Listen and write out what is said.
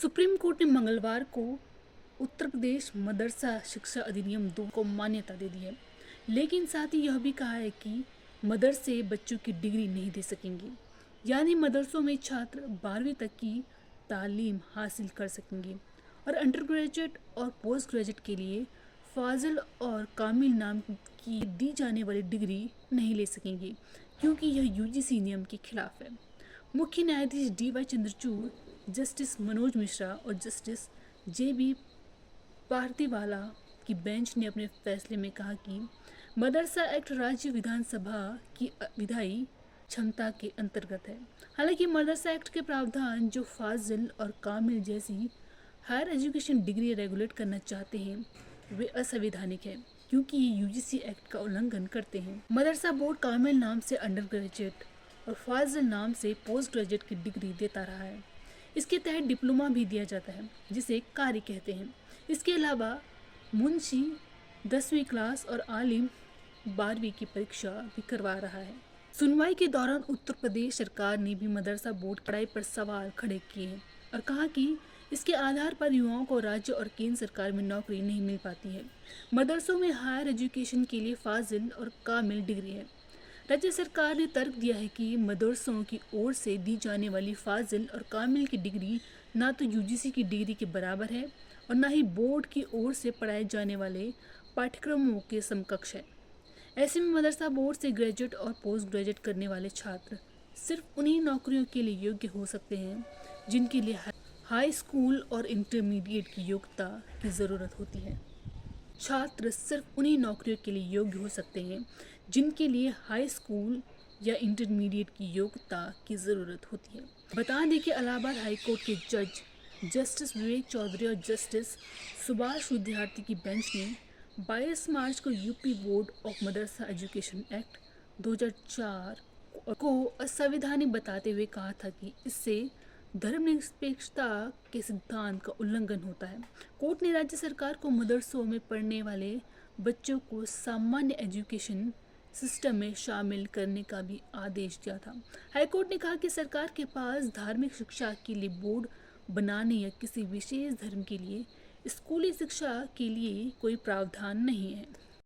Supreme court ने मंगलवार को उत्तर प्रदेश मदरसा शिक्षा अधिनियम 2 को मान्यता दे दी है, लेकिन साथ ही यह भी कहा है कि मदरसे बच्चों की डिग्री नहीं दे सकेंगे। यानी मदरसों में छात्र 12वीं तक की तालीम हासिल कर सकेंगे और अंडर ग्रेजुएट और पोस्ट ग्रेजुएट के लिए फाजिल और कामिल नाम की दी जाने वाली डिग्री नहीं ले सकेंगे, क्योंकि यह यूजीसी नियम के खिलाफ है। मुख्य न्यायाधीश DY चंद्रचूड़, जस्टिस मनोज मिश्रा और जस्टिस JB पार्थिवाला की बेंच ने अपने फैसले में कहा कि मदरसा एक्ट राज्य विधानसभा की विधायी क्षमता के अंतर्गत है। हालांकि मदरसा एक्ट के प्रावधान जो फाजिल और कामिल जैसी हायर एजुकेशन डिग्री रेगुलेट करना चाहते हैं वे असंवैधानिक है, क्योंकि ये यूजीसी एक्ट का उल्लंघन करते हैं। मदरसा बोर्ड कामिल नाम से अंडर ग्रेजुएट और फाजिल नाम से पोस्ट ग्रेजुएट की डिग्री देता रहा है। इसके तहत डिप्लोमा भी दिया जाता है, जिसे कारी कहते हैं। इसके अलावा मुंशी 10वीं क्लास और आलिम 12वीं की परीक्षा भी करवा रहा है। सुनवाई के दौरान उत्तर प्रदेश सरकार ने भी मदरसा बोर्ड पढ़ाई पर सवाल खड़े किए हैं और कहा कि इसके आधार पर युवाओं को राज्य और केंद्र सरकार में नौकरी नहीं मिल पाती है। मदरसों में हायर एजुकेशन के लिए फाजिल और कामिल डिग्री है। राज्य सरकार ने तर्क दिया है कि मदरसों की ओर से दी जाने वाली फाजिल और कामिल की डिग्री ना तो यूजीसी की डिग्री के बराबर है और ना ही बोर्ड की ओर से पढ़ाए जाने वाले पाठ्यक्रमों के समकक्ष है। ऐसे में मदरसा बोर्ड से ग्रेजुएट और पोस्ट ग्रेजुएट करने वाले छात्र सिर्फ उन्हीं नौकरियों के लिए योग्य हो सकते हैं जिनके लिए हाई स्कूल और इंटरमीडिएट की योग्यता की ज़रूरत होती है। छात्र सिर्फ उन्हीं नौकरियों के लिए योग्य हो सकते हैं जिनके लिए हाई स्कूल या इंटरमीडिएट की योग्यता की ज़रूरत होती है। बता दें कि इलाहाबाद हाई कोर्ट के जज जस्टिस विवेक चौधरी और जस्टिस सुभाष विद्यार्थी की बेंच ने 22 मार्च को UP board of Madrasa education act 2004 को असंवैधानिक बताते हुए कहा था कि इससे धर्मनिरपेक्षता के सिद्धांत का उल्लंघन होता है। कोर्ट ने राज्य सरकार को मदरसों में पढ़ने वाले बच्चों को सामान्य एजुकेशन सिस्टम में शामिल करने का भी आदेश दिया था। हाईकोर्ट ने कहा कि सरकार के पास धार्मिक शिक्षा के लिए बोर्ड बनाने या किसी विशेष धर्म के लिए स्कूली शिक्षा के लिए कोई प्रावधान नहीं है।